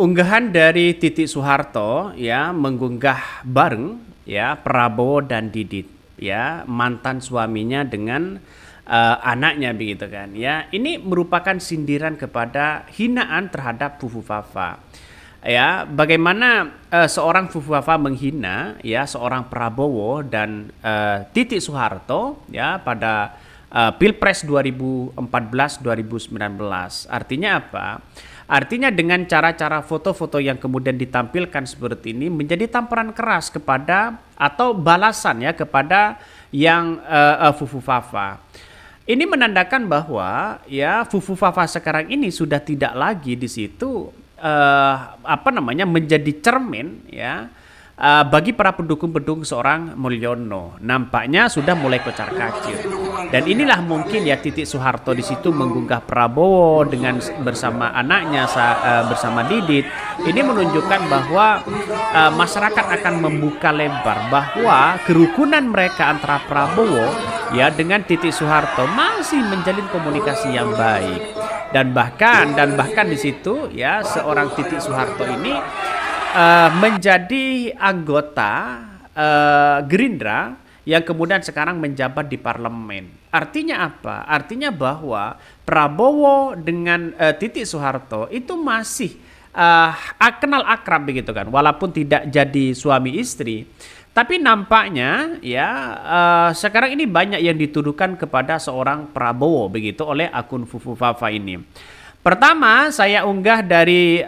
unggahan dari Titik Soeharto ya mengunggah bareng ya Prabowo dan Didit ya mantan suaminya dengan anaknya begitu kan ya. Ini merupakan sindiran kepada hinaan terhadap Fufu Fafa. Ya, bagaimana seorang Fufu Fafa menghina ya seorang Prabowo dan Titik Soeharto ya pada Pilpres 2014-2019. Artinya apa? Artinya dengan cara-cara foto-foto yang kemudian ditampilkan seperti ini menjadi tamparan keras kepada atau balasan ya kepada yang Fufu Fafa. Ini menandakan bahwa ya Fufu Fafa sekarang ini sudah tidak lagi di situ menjadi cermin ya bagi para pendukung-pendukung seorang Mulyono. Nampaknya sudah mulai kocar-kacir. Dan inilah mungkin ya Titik Soeharto di situ mengunggah Prabowo dengan bersama anaknya bersama Didit. Ini menunjukkan bahwa masyarakat akan membuka lebar bahwa kerukunan mereka antara Prabowo ya dengan Titik Soeharto masih menjalin komunikasi yang baik. Dan bahkan di situ ya seorang Titik Soeharto ini menjadi anggota Gerindra yang kemudian sekarang menjabat di parlemen. Artinya apa? Artinya bahwa Prabowo dengan Titik Soeharto itu masih kenal akrab begitu kan, walaupun tidak jadi suami istri. Tapi nampaknya ya sekarang ini banyak yang dituduhkan kepada seorang Prabowo begitu oleh akun Fufu Fafa ini. Pertama, saya unggah dari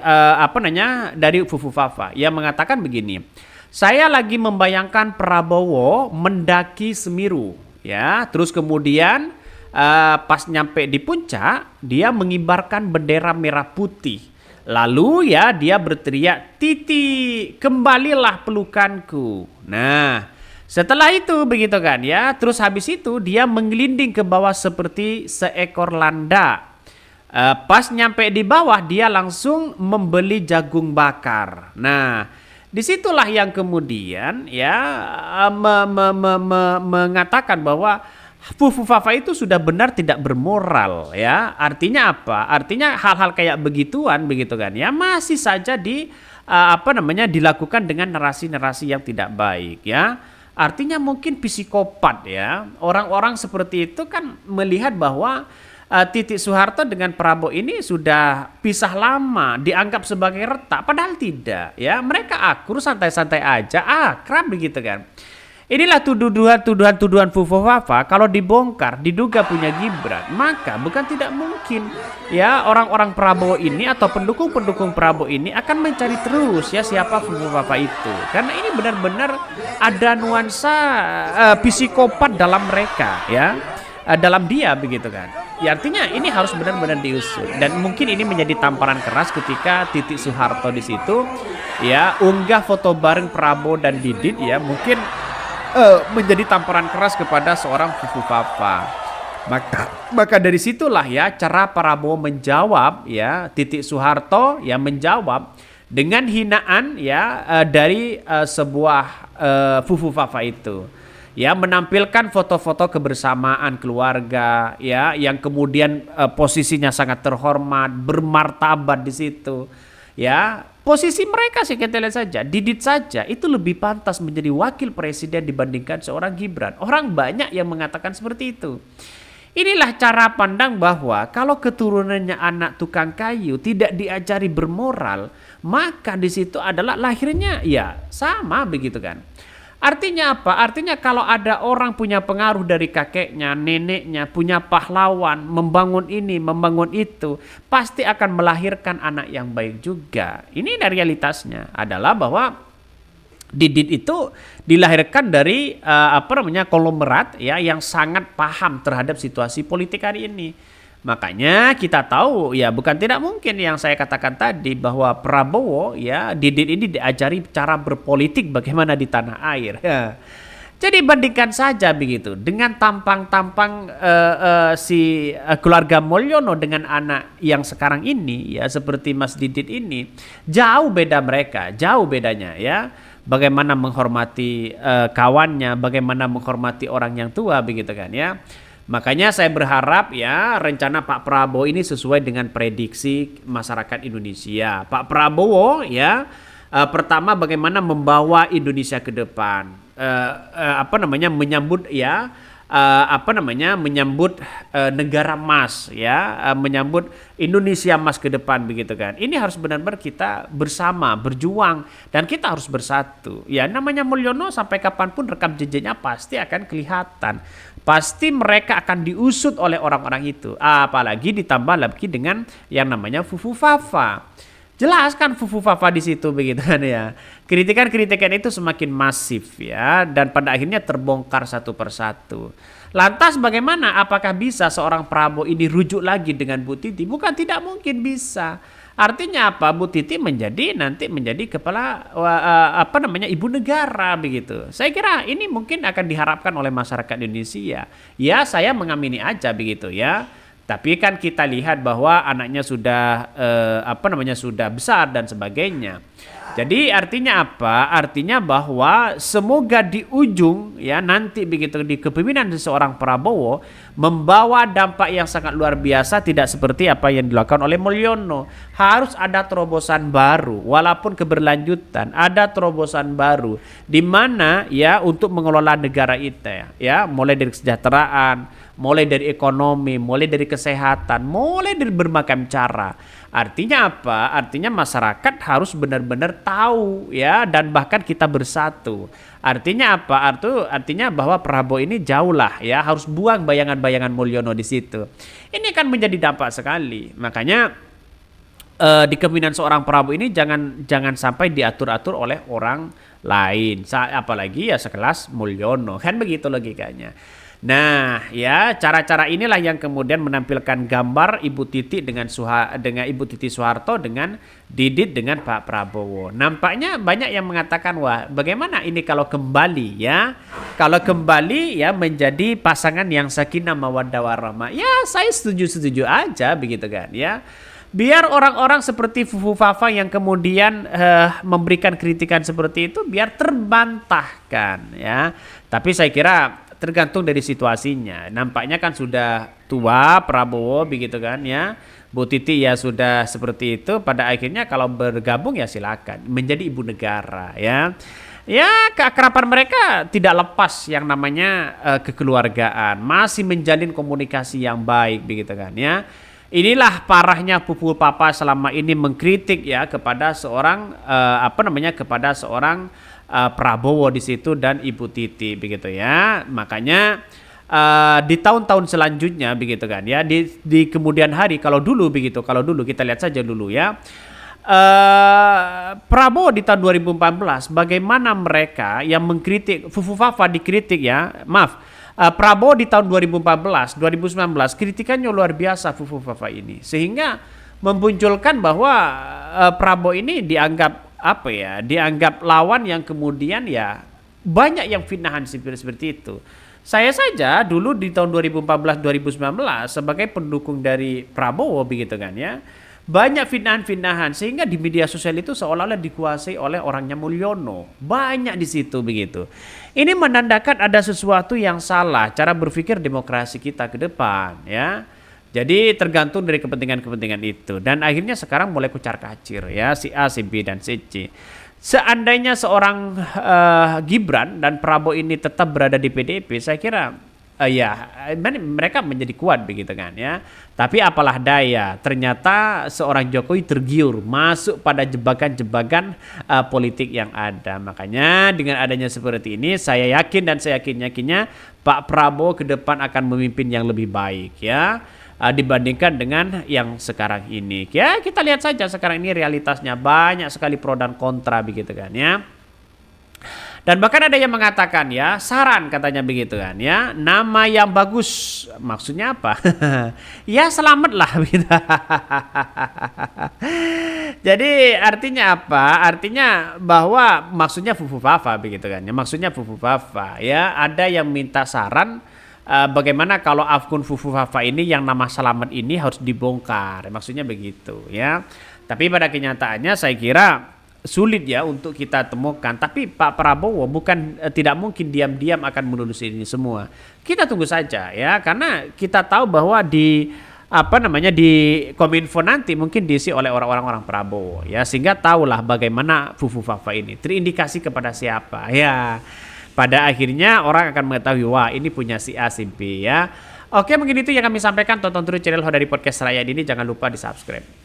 dari Fufu Fafa yang mengatakan begini. Saya lagi membayangkan Prabowo mendaki Semeru, ya. Terus kemudian pas nyampe di puncak, dia mengibarkan bendera merah putih. Lalu ya dia berteriak, "Titi, kembalilah pelukanku." Nah, setelah itu begitu kan ya. Terus habis itu dia menggelinding ke bawah seperti seekor landak. Pas nyampe di bawah dia langsung membeli jagung bakar. Nah, disitulah yang kemudian ya mengatakan bahwa Fufu Fafa itu sudah benar tidak bermoral ya. Artinya apa? Artinya hal-hal kayak begituan begitu kan ya masih saja dilakukan dengan narasi-narasi yang tidak baik ya. Artinya mungkin psikopat ya. Orang-orang seperti itu kan melihat bahwa Titik Soeharto dengan Prabowo ini sudah pisah lama, dianggap sebagai retak, padahal tidak ya. Mereka akur santai-santai aja, akrab begitu kan. Inilah tuduhan Fufu Fafa kalau dibongkar, diduga punya Gibran, maka bukan tidak mungkin ya orang-orang Prabowo ini atau pendukung-pendukung Prabowo ini akan mencari terus ya siapa Fufu Fafa itu. Karena ini benar-benar ada nuansa psikopat dalam mereka ya. Dalam dia begitu kan. Ya artinya ini harus benar-benar diusut dan mungkin ini menjadi tamparan keras ketika Titik Soeharto di situ ya unggah foto bareng Prabowo dan Didit ya mungkin menjadi tamparan keras kepada seorang Fufu Fafa. Maka dari situlah ya cara Prabowo menjawab ya Titik Soeharto ya menjawab dengan hinaan ya dari sebuah Fufu Fafa itu. Ya menampilkan foto-foto kebersamaan keluarga ya yang kemudian posisinya sangat terhormat, bermartabat di situ. Ya, posisi mereka sih kita lihat saja, Didit saja itu lebih pantas menjadi wakil presiden dibandingkan seorang Gibran. Orang banyak yang mengatakan seperti itu. Inilah cara pandang bahwa kalau keturunannya anak tukang kayu tidak diajari bermoral, maka di situ adalah lahirnya ya sama begitu kan. Artinya apa? Artinya kalau ada orang punya pengaruh dari kakeknya, neneknya, punya pahlawan, membangun ini, membangun itu, pasti akan melahirkan anak yang baik juga. Ini dari realitasnya adalah bahwa Didit itu dilahirkan dari konglomerat ya yang sangat paham terhadap situasi politik hari ini. Makanya kita tahu ya bukan tidak mungkin yang saya katakan tadi bahwa Prabowo ya Didit ini diajari cara berpolitik bagaimana di tanah air. Ya. Jadi bandingkan saja begitu dengan tampang-tampang keluarga Mulyono dengan anak yang sekarang ini ya seperti Mas Didit ini jauh beda mereka, jauh bedanya ya. Bagaimana menghormati kawannya, bagaimana menghormati orang yang tua begitu kan ya. Makanya saya berharap ya rencana Pak Prabowo ini sesuai dengan prediksi masyarakat Indonesia. Pak Prabowo ya pertama bagaimana membawa Indonesia ke depan. Menyambut ya menyambut negara emas ya, menyambut Indonesia emas ke depan begitu kan. Ini harus benar-benar kita bersama berjuang dan kita harus bersatu. Ya namanya Mulyono sampai kapanpun rekam jejaknya pasti akan kelihatan. Pasti mereka akan diusut oleh orang-orang itu. Apalagi ditambah lagi dengan yang namanya Fufu Fafa. Jelas kan Fufu Fafa di situ begitu kan ya. Kritikan-kritikan itu semakin masif ya dan pada akhirnya terbongkar satu persatu. Lantas bagaimana? Apakah bisa seorang Prabowo ini rujuk lagi dengan Bu Titi? Bukan tidak mungkin bisa. Artinya apa? Bu Titi nanti menjadi kepala ibu negara begitu. Saya kira ini mungkin akan diharapkan oleh masyarakat Indonesia. Ya, saya mengamini aja begitu ya. Tapi kan kita lihat bahwa anaknya sudah sudah besar dan sebagainya. Jadi artinya apa? Artinya bahwa semoga di ujung ya nanti begitu di kepemimpinan seorang Prabowo membawa dampak yang sangat luar biasa, tidak seperti apa yang dilakukan oleh Mulyono. Harus ada terobosan baru walaupun keberlanjutan, ada terobosan baru di mana ya untuk mengelola negara kita ya, mulai dari kesejahteraan, mulai dari ekonomi, mulai dari kesehatan, mulai dari bermacam cara. Artinya apa? Artinya masyarakat harus benar-benar tahu ya dan bahkan kita bersatu. Artinya apa? Artinya bahwa Prabowo ini jauh lah ya, harus buang bayangan-bayangan Mulyono di situ. Ini kan menjadi dampak sekali. Makanya di kepemimpinan seorang Prabowo ini jangan sampai diatur-atur oleh orang lain. Apalagi ya sekelas Mulyono. Kan begitu logikanya. Nah, ya cara-cara inilah yang kemudian menampilkan gambar Ibu Titi dengan Ibu Titi Soeharto dengan Didit dengan Pak Prabowo. Nampaknya banyak yang mengatakan, wah, bagaimana ini kalau kembali ya? Kalau kembali ya menjadi pasangan yang sakinah mawaddah warahmah. Ya, saya setuju-setuju aja begitu kan ya. Biar orang-orang seperti Fufu Fafa yang kemudian memberikan kritikan seperti itu biar terbantahkan ya. Tapi saya kira tergantung dari situasinya. Nampaknya kan sudah tua Prabowo begitu kan ya. Bu Titi ya sudah seperti itu. Pada akhirnya kalau bergabung ya silakan menjadi ibu negara ya. Ya keakraban mereka tidak lepas yang namanya kekeluargaan. Masih menjalin komunikasi yang baik begitu kan ya. Inilah parahnya Fufu Papa selama ini mengkritik ya kepada seorang kepada seorang Prabowo di situ dan Ibu Titi begitu ya. Makanya di tahun-tahun selanjutnya begitu kan ya, di kemudian hari kalau dulu kita lihat saja dulu ya. Prabowo di tahun 2014 bagaimana mereka yang mengkritik Fufu Fafa dikritik ya. Prabowo di tahun 2014, 2019 kritikannya luar biasa Fufu Fafa ini. Sehingga memunculkan bahwa Prabowo ini dianggap dianggap lawan yang kemudian ya banyak yang fitnahan seperti itu. Saya saja dulu di tahun 2014-2019 sebagai pendukung dari Prabowo begitu kan ya. Banyak fitnahan-fitnahan sehingga di media sosial itu seolah-olah dikuasai oleh orangnya Mulyono. Banyak di situ begitu. Ini menandakan ada sesuatu yang salah cara berpikir demokrasi kita ke depan ya. Jadi tergantung dari kepentingan-kepentingan itu. Dan akhirnya sekarang mulai kucar-kacir ya. Si A, si B, dan si C. Seandainya seorang Gibran dan Prabowo ini tetap berada di PDIP, saya kira mereka menjadi kuat begitu kan ya. Tapi apalah daya, ternyata seorang Jokowi tergiur masuk pada jebakan-jebakan politik yang ada. Makanya dengan adanya seperti ini, saya yakin dan saya yakinnya Pak Prabowo ke depan akan memimpin yang lebih baik ya. Dibandingkan dengan yang sekarang ini. Ya kita lihat saja sekarang ini realitasnya banyak sekali pro dan kontra begitu kan ya. Dan bahkan ada yang mengatakan ya, saran katanya begitu kan ya, nama yang bagus maksudnya apa? Ya selamatlah gitu. Jadi artinya apa? Artinya bahwa maksudnya Fufu Fafa begitu kan ya. Maksudnya Fufu Fafa ya, ada yang minta saran bagaimana kalau akun Fufu Fafa ini yang nama selamat ini harus dibongkar. Maksudnya begitu ya. Tapi pada kenyataannya saya kira sulit ya untuk kita temukan. Tapi Pak Prabowo bukan tidak mungkin diam-diam akan menulis ini semua. Kita tunggu saja ya, karena kita tahu bahwa di di Kominfo nanti mungkin diisi oleh orang-orang Prabowo ya, sehingga tahulah bagaimana Fufu Fafa ini terindikasi kepada siapa ya. Pada akhirnya orang akan mengetahui, wah ini punya si A si B ya. Oke, mungkin itu yang kami sampaikan. Tonton terus channel Hodari Podcast Rakyat ini, jangan lupa di subscribe.